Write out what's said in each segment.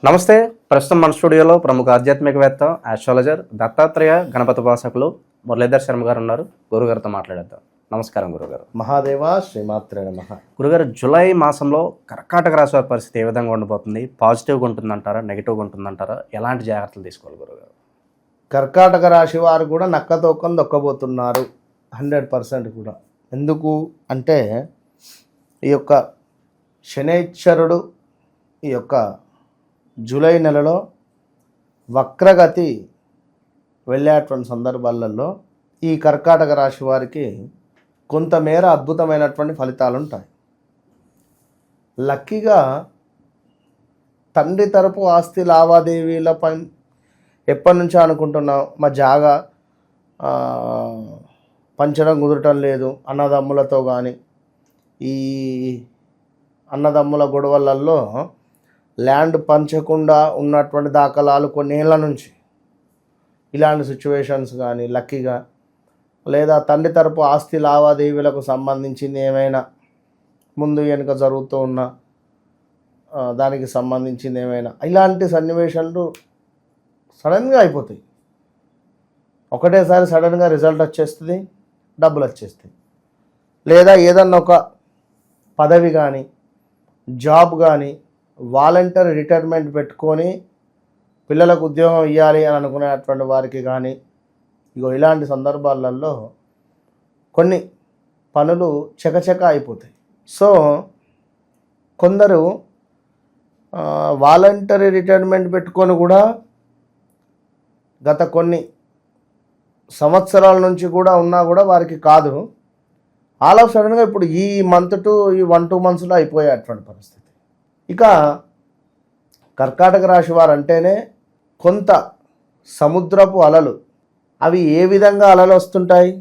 నమస్తే. ప్రస్తుతం మన స్టూడియోలో ప్రముఖ ఆధ్యాత్మికవేత్త, ఆస్ట్రాలజర్, దత్తాత్రేయ గణపతి ఉపాసకులు మురళీధర్ శర్మ గారు ఉన్నారు. గురుగారితో మాట్లాడేద్దాం. నమస్కారం గురుగారు. మహాదేవ శ్రీమాత్రే నమః. గురుగారు, జూలై మాసంలో కర్కాటక రాశి వారి పరిస్థితి ఏ విధంగా ఉండబోతుంది? పాజిటివ్గా ఉంటుందంటారా, నెగిటివ్గా ఉంటుందంటారా? ఎలాంటి జాగ్రత్తలు తీసుకోవాలి గురుగారు? కర్కాటక రాశి వారు కూడా నక్కతోకం దొక్కబోతున్నారు 100% కూడా. ఎందుకు అంటే ఈ యొక్క శనైశ్వరుడు ఈ యొక్క జూలై నెలలో వక్రగతి వెళ్ళేటువంటి సందర్భాలలో ఈ కర్కాటక రాశి వారికి కొంతమేర అద్భుతమైనటువంటి ఫలితాలు ఉంటాయి. లక్కీగా తండ్రి తరపు ఆస్తి లావాదేవీలపై ఎప్పటి నుంచో అనుకుంటున్నాం, మా జాగా పంచడం కుదరటం లేదు అన్నదమ్ములతో. కానీ ఈ అన్నదమ్ముల గొడవలలో ల్యాండ్ పంచకుండా ఉన్నటువంటి దాఖలాలు కొన్నేళ్ల నుంచి, ఇలాంటి సిచ్యువేషన్స్ కానీ లక్కీగా, లేదా తండ్రి తరపు ఆస్తి లావాదేవీలకు సంబంధించింది ఏమైనా ముందు వెనుక జరుగుతూ ఉన్న దానికి సంబంధించింది ఏమైనా, ఇలాంటి సన్నివేశాలు సడన్గా అయిపోతాయి. ఒకటేసారి సడన్గా రిజల్ట్ వచ్చేస్తుంది, డబ్బులు వచ్చేస్తాయి. లేదా ఏదన్నా ఒక పదవి కానీ, జాబ్ కానీ, వాలంటీర్ రిటైర్మెంట్ పెట్టుకొని పిల్లలకు ఉద్యోగం ఇవ్వాలి అని అనుకునేటువంటి వారికి కానీ, ఇగో ఇలాంటి సందర్భాలలో కొన్ని పనులు చకచక అయిపోతాయి. సో కొందరు వాలంటరీ రిటైర్మెంట్ పెట్టుకొని కూడా గత కొన్ని సంవత్సరాల నుంచి కూడా ఉన్నా కూడా వారికి కాదు. ఆల్ ఆఫ్ సడన్గా ఇప్పుడు ఈ మంత్ టు ఈ 1-2 మంత్స్లో అయిపోయేటువంటి పరిస్థితి. ఇక కర్కాటక రాశి వారు అంటేనే కొంత సముద్రపు అలలు. అవి ఏ విధంగా అలలు వస్తుంటాయి?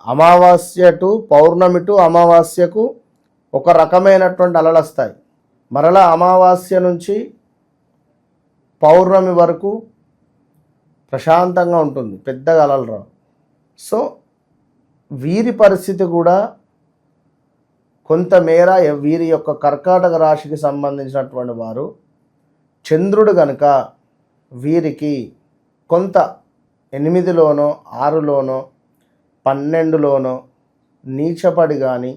అమావాస్య టు పౌర్ణమి టు అమావాస్యకు ఒక రకమైనటువంటి అలలు వస్తాయి. మరలా అమావాస్య నుంచి పౌర్ణమి వరకు ప్రశాంతంగా ఉంటుంది, పెద్దగా అలలు రావు. సో వీరి పరిస్థితి కూడా కొంతమేర వీరి యొక్క కర్కాటక రాశికి సంబంధించినటువంటి వారు చంద్రుడు కనుక వీరికి కొంత 8లోనో 6లోనో 12లోనో నీచపడి కానీ,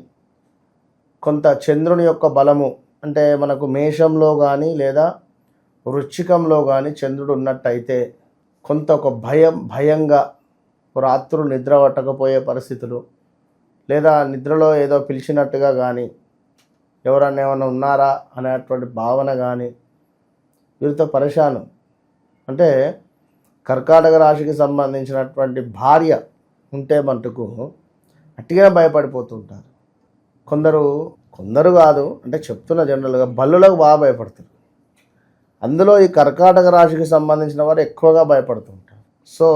కొంత చంద్రుని యొక్క బలము అంటే మనకు మేషంలో కానీ లేదా వృశ్చికంలో కానీ చంద్రుడు ఉన్నట్టయితే కొంత ఒక భయంగా రాత్రులు నిద్ర పట్టకపోయే పరిస్థితులు, లేదా నిద్రలో ఏదో పిలిచినట్టుగా కానీ, ఎవరన్నా ఏమన్నా ఉన్నారా అనేటువంటి భావన కానీ, వీరితో పరేషాను. అంటే కర్కాటక రాశికి సంబంధించినటువంటి భార్య ఉంటే మటుకు అట్టిగా భయపడిపోతుంటారు. కొందరు కాదు అంటే చెప్తున్న జనరల్గా బల్లులకు బాగా భయపడతారు. అందులో ఈ కర్కాటక రాశికి సంబంధించిన వారు ఎక్కువగా భయపడుతుంటారు. సో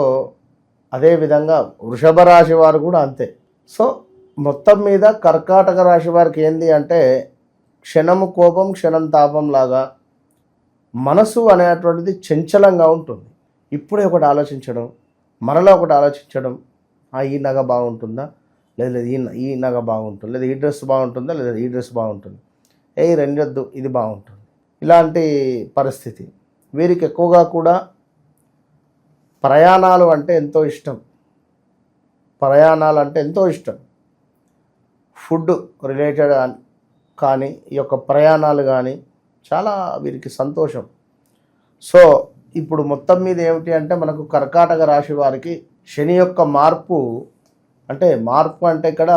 అదేవిధంగా వృషభ రాశి వారు కూడా అంతే. సో మొత్తం మీద కర్కాటక రాశి వారికి ఏంది అంటే క్షణము కోపం క్షణం తాపం లాగా మనసు అనేటువంటిది చంచలంగా ఉంటుంది. ఇప్పుడే ఒకటి ఆలోచించడం, మరలా ఒకటి ఆలోచించడం, ఈ నగ బాగుంటుందా, లేదా ఈ నగ బాగుంటుంది, లేదా ఈ డ్రెస్ బాగుంటుందా, లేదా ఈ డ్రెస్ బాగుంటుంది, రెండొద్దు ఇది బాగుంటుంది, ఇలాంటి పరిస్థితి. వీరికి ఎక్కువగా కూడా ప్రయాణాలు అంటే ఎంతో ఇష్టం. ఫుడ్ రిలేటెడ్ కానీ ఈ యొక్క ప్రయాణాలు కానీ చాలా వీరికి సంతోషం. సో ఇప్పుడు మొత్తం మీద ఏమిటి అంటే మనకు కర్కాటక రాశి వారికి శని యొక్క మార్పు అంటే ఇక్కడ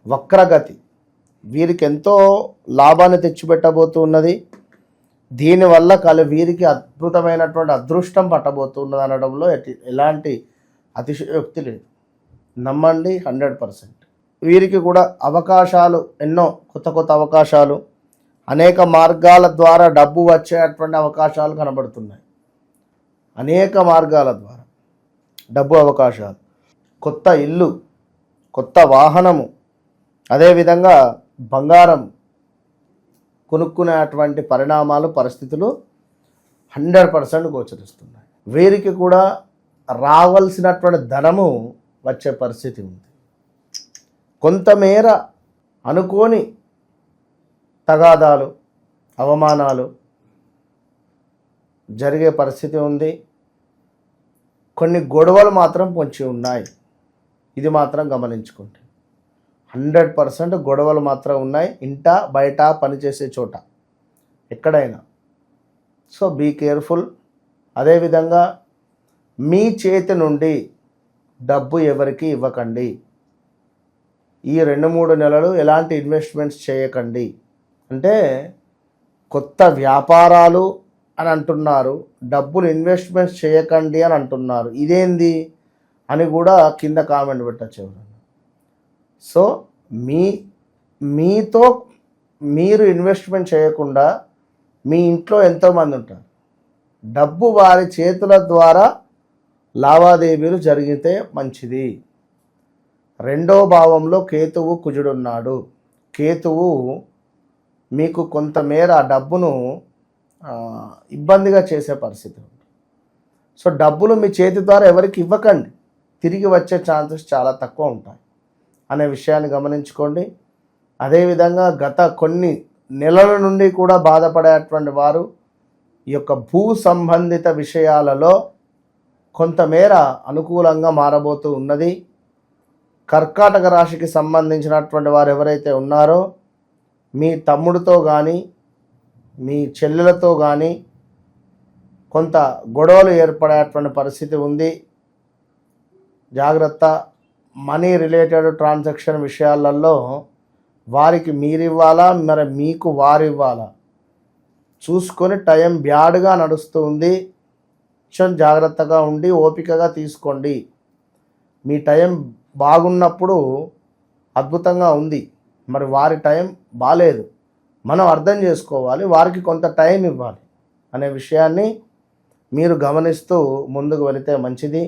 వక్రగతి వీరికి ఎంతో లాభాన్ని తెచ్చిపెట్టబోతున్నది. దీనివల్ల వీరికి అద్భుతమైనటువంటి అదృష్టం పట్టబోతున్నది అనడంలో ఎలాంటి అతిశయోక్తి లేదు. నమ్మండి 100%. వీరికి కూడా అవకాశాలు ఎన్నో, కొత్త అవకాశాలు, అనేక మార్గాల ద్వారా డబ్బు వచ్చేటువంటి అవకాశాలు కనబడుతున్నాయి. అనేక మార్గాల ద్వారా డబ్బు అవకాశాలు, కొత్త ఇల్లు, కొత్త వాహనము, అదేవిధంగా బంగారం కొనుక్కునేటువంటి పరిణామాలు, పరిస్థితులు 100% గోచరిస్తున్నాయి. వీరికి కూడా రావాల్సినటువంటి ధనము వచ్చే పరిస్థితి ఉంది. కొంతమేర అనుకోని తగాదాలు, అవమానాలు, జరిగే పరిస్థితి ఉంది. కొన్ని గొడవలు మాత్రం పొంచి ఉన్నాయి. ఇది మాత్రం గమనించుకోండి. 100% గొడవలు మాత్రం ఉన్నాయి, ఇంట బయట పనిచేసే చోట ఎక్కడైనా. So be careful. అదేవిధంగా మీ చేతి నుండి డబ్బు ఎవరికి ఇవ్వకండి. ఈ 2-3 నెలలు ఎలాంటి ఇన్వెస్ట్మెంట్స్ చేయకండి. అంటే కొత్త వ్యాపారాలు అని అంటున్నారు, డబ్బులు ఇన్వెస్ట్మెంట్స్ చేయకండి అని అంటున్నారు. ఇదేంది అని కూడా కింద కామెంట్ పెట్టచ్చు ఎవరన్నా. సో మీతో మీరు ఇన్వెస్ట్మెంట్ చేయకుండా మీ ఇంట్లో ఎంతోమంది ఉంటారు. డబ్బు వారి చేతుల ద్వారా లావాదేవీలు జరిగితే మంచిది. 2వ భావంలో కేతువు కుజుడున్నాడు. కేతువు మీకు కొంతమేర డబ్బును ఇబ్బందిగా చేసే పరిస్థితి ఉంది. సో డబ్బులు మీ చేతి ద్వారా ఎవరికి ఇవ్వకండి, తిరిగి వచ్చే ఛాన్సెస్ చాలా తక్కువ ఉంటాయి అనే విషయాన్ని గమనించుకోండి. అదేవిధంగా గత కొన్ని నెలల నుండి కూడా బాధపడేటువంటి వారు ఈ యొక్క భూ సంబంధిత విషయాలలో కొంతమేర అనుకూలంగా మారబోతూ ఉన్నది. కర్కాటక రాశికి సంబంధించినటువంటి వారు ఎవరైతే ఉన్నారో మీ తమ్ముడితో కానీ మీ చెల్లెలతో కానీ కొంత గొడవలు ఏర్పడేటువంటి పరిస్థితి ఉంది. జాగ్రత్త. మనీ రిలేటెడ్ ట్రాన్సాక్షన్ విషయాలలో వారికి మీరివ్వాలా, మరి మీకు వారు ఇవ్వాలా చూసుకొని టైం బ్యాడ్గా నడుస్తూ ఉంది. కొంచెం జాగ్రత్తగా ఉండి ఓపికగా తీసుకోండి. మీ టైం బాగున్నప్పుడు అద్భుతంగా ఉంది, మరి వారి టైం బాలేదు. మనం అర్థం చేసుకోవాలి, వారికి కొంత టైం ఇవ్వాలి అనే విషయాన్ని మీరు గమనిస్తూ ముందుకు వెళితే మంచిది.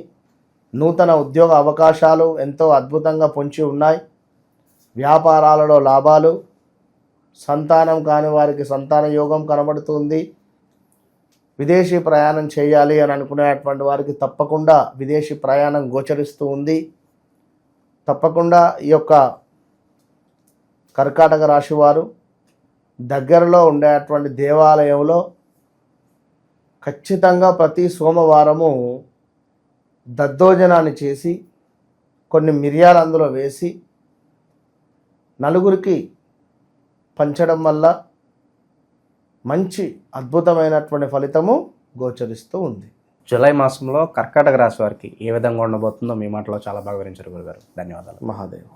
నూతన ఉద్యోగ అవకాశాలు ఎంతో అద్భుతంగా పొంచి ఉన్నాయి. వ్యాపారాలలో లాభాలు, సంతానం కాని వారికి సంతాన యోగం కనబడుతుంది. విదేశీ ప్రయాణం చేయాలి అని అనుకునేటువంటి వారికి తప్పకుండా విదేశీ ప్రయాణం గోచరిస్తూ ఉంది. తప్పకుండా ఈ యొక్క కర్కాటక రాశి వారు దగ్గరలో ఉండేటువంటి దేవాలయంలో ఖచ్చితంగా ప్రతి సోమవారము దద్దోజనాన్ని చేసి కొన్ని మిరియాలు అందులో వేసి నలుగురికి పంచడం వల్ల మంచి అద్భుతమైనటువంటి ఫలితము గోచరిస్తూ ఉంది. జూలై మాసంలో కర్కాటక రాశి వారికి ఏ విధంగా ఉండబోతుందో మీ మాటలో చాలా బాగా వివరించారు గురుగారు. ధన్యవాదాలు. మహాదేవ్.